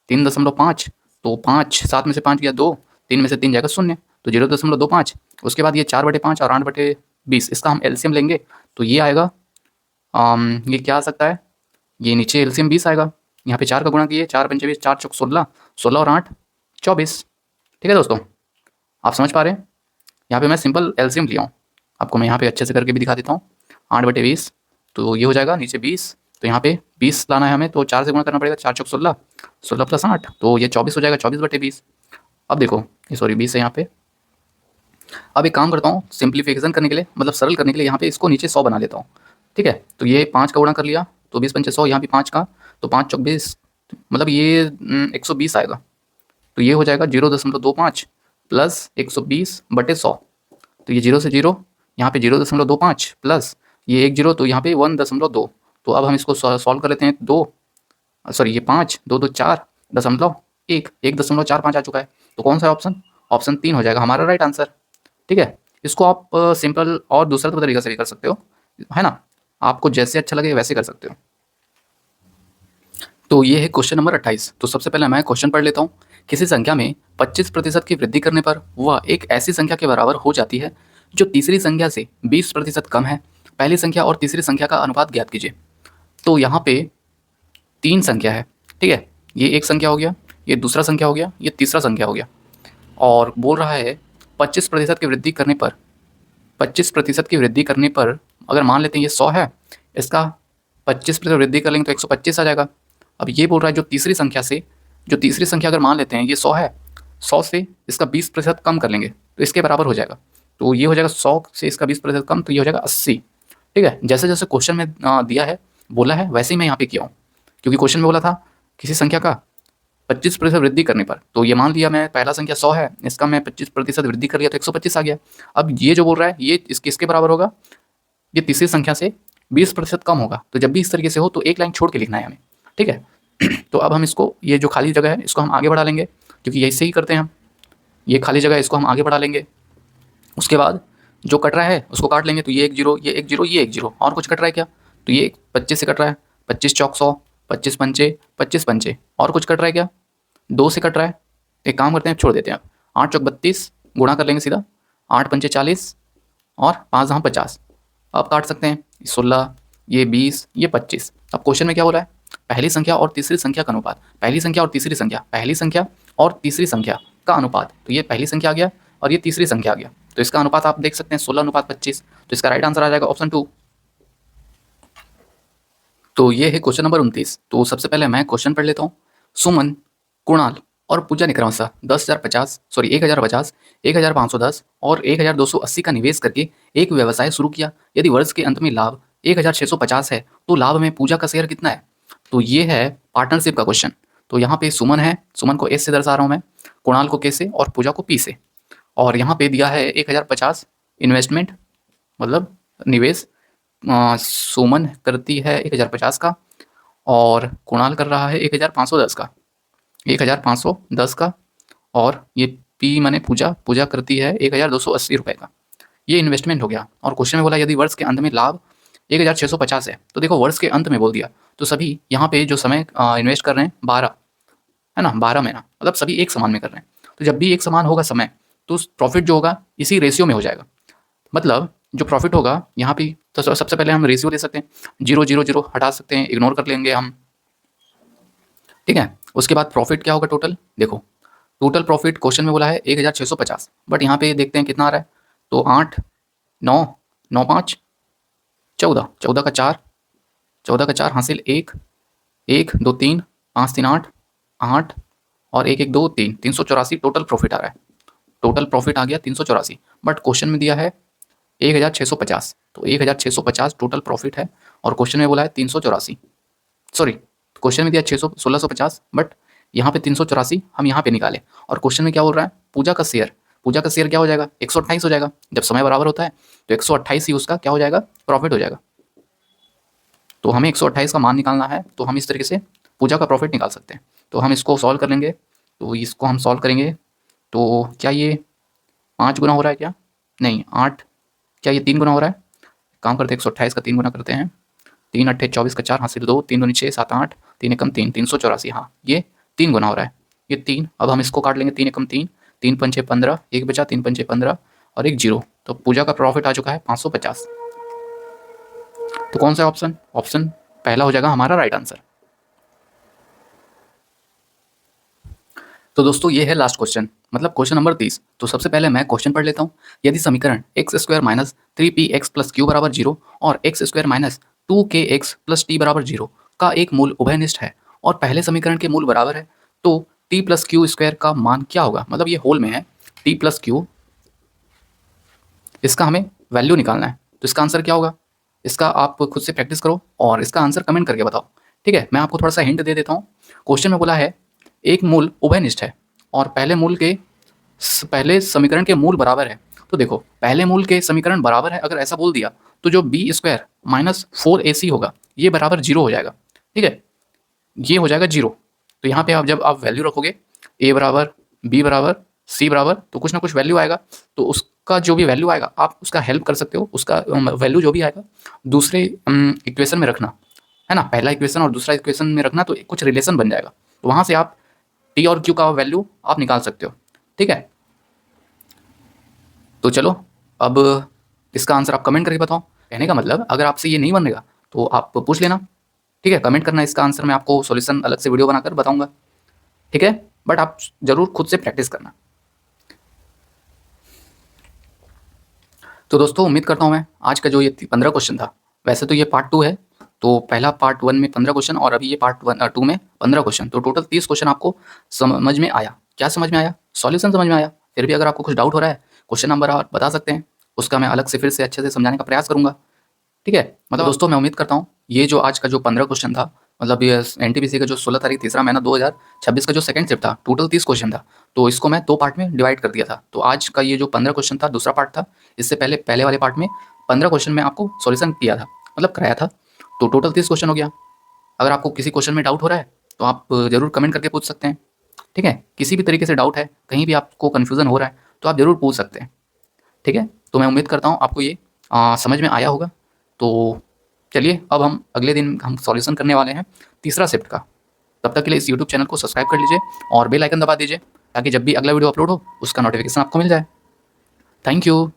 3.5, तो 5 7 में से 5 गया 2, 3 में से 3 जाएगा 0, तो 0.25, उसके बाद ये 4/5 और 8/20, इसका हम एलसीएम लेंगे, तो ये आएगा ये क्या आ सकता है, ये नीचे एलसीएम 20 आएगा, यहाँ पे 4 का गुणा किए, 4 पंचे 20, 4 चौक 16, 16 और 8 24। ठीक है दोस्तों, आप समझ पा रहे हैं, यहाँ पे मैं सिंपल एलसीएम लिया हूँ, आपको मैं यहाँ पे अच्छे से करके भी दिखा देता हूँ। 8/20, तो ये हो जाएगा नीचे 20, तो यहाँ पे 20 लाना है हमें, तो 4 से गुणा करना पड़ेगा, 4 चौक 16, 16 प्लस 8, तो ये 24 हो जाएगा, 24/20। अब देखो ये सॉरी 20 है यहाँ पे। अब एक काम करता हूँ सिंप्लीफिकेशन करने के लिए, मतलब सरल करने के लिए, यहाँ पे इसको नीचे 100 बना लेता हूँ। ठीक है, तो ये 5 का गुणा कर लिया, तो 20 पंचे 100, यहाँ भी 5 का, तो 5 चौक 20, मतलब ये 120 आएगा, तो ये हो जाएगा 0.25 प्लस 120/100, तो ये 0 से 0, यहाँ पे 0.25 प्लस ये 1 0, तो यहाँ पे 1.2, तो अब हम इसको सॉल्व कर लेते हैं, 2 सॉरी ये 5 2 2 4.1 1.45 आ चुका है, तो कौन सा है ऑप्शन, ऑप्शन 3 हो जाएगा हमारा राइट आंसर। ठीक है, इसको आप सिंपल और दूसरा तरीका से भी कर सकते हो, है ना, आपको जैसे अच्छा लगे वैसे कर सकते हो। तो ये है क्वेश्चन नंबर 28। तो सबसे पहले मैं क्वेश्चन पढ़ लेता हूँ। किसी संख्या में 25% की वृद्धि करने पर वह एक ऐसी संख्या के बराबर हो जाती है जो तीसरी संख्या से 20% कम है। पहली संख्या और तीसरी संख्या का अनुपात ज्ञात कीजिए। तो यहाँ पे 3 संख्या है, ठीक है, ये एक संख्या हो गया, ये दूसरा संख्या हो गया, ये तीसरा संख्या हो गया, और बोल रहा है 25% की वृद्धि करने पर, 25% की वृद्धि करने पर अगर मान लेते हैं ये 100 है, इसका 25% वृद्धि कर लेंगे तो 125 आ जाएगा। अब ये बोल रहा है जो तीसरी संख्या से, जो तीसरी संख्या अगर मान लेते हैं ये 100 है, 100 से इसका 20% कम कर लेंगे तो इसके बराबर हो जाएगा, तो ये हो जाएगा 100 से इसका 20% कम, तो ये हो जाएगा 80। ठीक है, जैसे जैसे क्वेश्चन में दिया है बोला है वैसे ही मैं यहाँ पे किया हूँ, क्योंकि क्वेश्चन में बोला था किसी संख्या का 25% वृद्धि करने पर, तो ये मान लिया मैं पहला संख्या 100 है, इसका मैं 25% वृद्धि कर लिया तो 125 आ गया। अब ये जो बोल रहा है ये किसके बराबर होगा, ये तीसरी संख्या से 20% कम होगा, तो जब भी इस तरीके से हो तो एक लाइन छोड़ के लिखना है हमें। ठीक है तो अब हम इसको, ये जो खाली जगह है इसको हम आगे बढ़ा लेंगे, क्योंकि ऐसे ही करते हैं हम। ये खाली जगह इसको हम आगे बढ़ा लेंगे, उसके बाद जो कट रहा है उसको काट लेंगे, तो ये 1 0, ये 1 0, ये 1 0, और कुछ कट रहा है क्या? तो ये 25 से कट रहा है, 25 चौक 100, 25 पंचे 25 पंचे, और कुछ कट रहा है क्या? 2 से कट रहा है। एक काम करते हैं, छोड़ देते हैं, 8 चौक 32 गुणा कर लेंगे सीधा, 8 पंचे 40 और 5 जहाँ 50। अब काट सकते हैं, 16, ये 20, ये 25। अब क्वेश्चन में क्या हो रहा है? पहली संख्या और तीसरी संख्या का अनुपात, पहली संख्या और तीसरी संख्या, पहली संख्या और तीसरी संख्या का अनुपात। तो ये पहली संख्या आ गया और ये तीसरी संख्या आ गया, तो इसका अनुपात आप देख सकते हैं 16:25। तो इसका राइट आंसर आ जाएगा ऑप्शन 2। तो ये है क्वेश्चन नंबर 29। तो सबसे पहले मैं क्वेश्चन पढ़ लेता हूँ। सुमन, कुणाल और पूजा ने क्रमशः 10,050, 1,510 और 1,280 का निवेश करके एक व्यवसाय शुरू किया। यदि वर्ष के अंत में लाभ 1,650 है तो लाभ में पूजा का शेयर कितना है? तो ये है पार्टनरशिप का क्वेश्चन। तो यहाँ पे सुमन है, सुमन को एस से दर्शा रहा हूँ मैं, कुणाल को के से और पूजा को पी से। और यहाँ पे दिया है 1,050 इन्वेस्टमेंट, मतलब निवेश। सुमन करती है 1,050 का और कुणाल कर रहा है 1,510 का, 1,510 का, और ये पी माने पूजा, पूजा करती है 1,280 रुपये का। ये इन्वेस्टमेंट हो गया। और क्वेश्चन में बोला यदि वर्ष के अंत में लाभ 1,650 है, तो देखो वर्ष के अंत में बोल दिया, तो सभी यहाँ पे जो समय इन्वेस्ट कर रहे हैं 12 है ना, 12 महीना, मतलब सभी एक समान में कर रहे हैं। तो जब भी एक समान होगा समय, तो प्रॉफिट जो होगा इसी रेशियो में हो जाएगा। मतलब जो प्रॉफिट होगा यहाँ पे, तो सबसे पहले हम रेशियो ले सकते हैं, 0 0 0 हटा सकते हैं, इग्नोर कर लेंगे हम, ठीक है। उसके बाद प्रॉफिट क्या होगा टोटल, देखो टोटल प्रॉफिट क्वेश्चन में बोला है 1,650, बट यहाँ पे देखते हैं कितना आ रहा है। तो 8 9 9 5 14, 14 का 4, 14 का 4 हासिल 1 1 2 3 5 3 8 8 और 1 1 2 3, 384 टोटल प्रॉफिट आ रहा है। टोटल प्रॉफिट आ गया 384, बट क्वेश्चन में दिया है 1,650, तो 1,650 टोटल प्रॉफिट है और क्वेश्चन में बोला है 384, सॉरी क्वेश्चन में दिया 1650, बट यहाँ पे 384 हम यहाँ पे निकाले। और क्वेश्चन में क्या बोल रहा है, पूजा का शेयर, पूजा का शेयर क्या हो जाएगा, 128 हो जाएगा। जब समय बराबर होता है तो 128 ही उसका क्या हो जाएगा, प्रॉफिट हो जाएगा। तो हमें 128 का मान निकालना है, तो हम इस तरीके से पूजा का प्रॉफिट निकाल सकते हैं। तो हम इसको सॉल्व कर लेंगे, तो इसको हम सॉल्व करेंगे, तो क्या ये 5 गुना हो रहा है क्या, नहीं 8, क्या ये 3 गुना हो रहा है? काम करते हैं 128 का 3 गुना करते हैं, 3 8 24 का 4 हासिल 2, 3 2 6 7 8, 3 एकम 3, 384, हाँ ये 3 गुना हो रहा है, ये 3। अब हम इसको काट लेंगे, 3 एकम 3, 3 पंचे 15, एक बचा, 3 पंचे 15 और एक 0। तो पूजा का प्रॉफिट आ चुका है 550। तो कौन सा ऑप्शन, ऑप्शन पहला हो जाएगा हमारा राइट आंसर। तो दोस्तों ये है लास्ट क्वेश्चन, मतलब क्वेश्चन नंबर 30। तो सबसे पहले मैं क्वेश्चन पढ़ लेता हूँ। यदि समीकरण x² minus 3px plus Q बराबर 0 और x² minus 2kx plus T बराबर 0 का एक मूल उभयनिष्ठ है और पहले समीकरण के मूल बराबर है, तो t प्लस क्यू स्क्वायर का मान क्या होगा? मतलब ये होल में है t प्लस क्यू, इसका हमें वैल्यू निकालना है। तो इसका आंसर क्या होगा, इसका आप खुद से प्रैक्टिस करो और इसका आंसर कमेंट करके बताओ, ठीक है। मैं आपको थोड़ा सा हिंट दे देता हूँ। क्वेश्चन में बोला है एक मूल उभयनिष्ठ है और पहले मूल के पहले समीकरण के मूल बराबर है। तो देखो पहले मूल के समीकरण बराबर है, अगर ऐसा बोल दिया तो जो b² माइनस 4ac होगा ये बराबर 0 हो जाएगा, ठीक है, ये हो जाएगा 0। तो यहाँ पे आप जब आप वैल्यू रखोगे a बराबर, b बराबर, c बराबर, तो कुछ ना कुछ वैल्यू आएगा। तो उसका जो भी वैल्यू आएगा आप उसका हेल्प कर सकते हो, उसका वैल्यू जो भी आएगा दूसरे इक्वेशन में रखना है ना, पहला इक्वेशन और दूसरा इक्वेशन में रखना, तो कुछ रिलेशन बन जाएगा। तो वहाँ से आप टी और क्यू का वैल्यू आप निकाल सकते हो, ठीक है। तो चलो अब इसका आंसर आप कमेंट करके बताओ। कहने का मतलब अगर आपसे ये नहीं बनेगा तो आप पूछ लेना, ठीक है, कमेंट करना इसका आंसर, मैं आपको सॉल्यूशन अलग से वीडियो बनाकर बताऊंगा, ठीक है। बट आप जरूर खुद से प्रैक्टिस करना। तो दोस्तों उम्मीद करता हूँ मैं आज का जो ये 15 क्वेश्चन था, वैसे तो ये पार्ट 2 है, तो पहला पार्ट 1 में 15 क्वेश्चन और अभी ये पार्ट 2 में 15 क्वेश्चन, तो टोटल 30 क्वेश्चन आपको समझ में आया। क्या समझ में आया? सॉल्यूशन समझ में आया। फिर भी अगर आपको कुछ डाउट हो रहा है, क्वेश्चन नंबर आप बता सकते हैं, उसका मैं अलग से फिर से अच्छे से समझाने का प्रयास करूंगा, ठीक है। मतलब दोस्तों मैं उम्मीद करता हूँ ये जो आज का जो 15 क्वेश्चन था, मतलब ये एनटीपीसी का जो 16 तारीख तीसरा महीना 2026 का जो सेकंड शिफ्ट था, टोटल 30 क्वेश्चन था, तो इसको मैं 2 पार्ट में डिवाइड कर दिया था। तो आज का ये जो 15 क्वेश्चन था दूसरा पार्ट था, इससे पहले पहले वाले पार्ट में 15 क्वेश्चन में आपको सॉल्यूशन किया था, मतलब कराया था, तो टोटल 30 क्वेश्चन हो गया। अगर आपको किसी क्वेश्चन में डाउट हो रहा है तो आप जरूर कमेंट करके पूछ सकते हैं, ठीक है? किसी भी तरीके से डाउट है, कहीं भी आपको कन्फ्यूज़न हो रहा है, तो आप ज़रूर पूछ सकते हैं। ठीक है? तो मैं उम्मीद करता हूँ आपको ये समझ में आया होगा। तो चलिए अब हम अगले दिन हम सॉल्यूशन करने वाले हैं तीसरा शिफ्ट का। तब तक के लिए इस यूट्यूब चैनल को सब्सक्राइब कर लीजिए और बेल आइकन दबा दीजिए ताकि जब भी अगला वीडियो अपलोड हो उसका नोटिफिकेशन आपको मिल जाए। Thank you.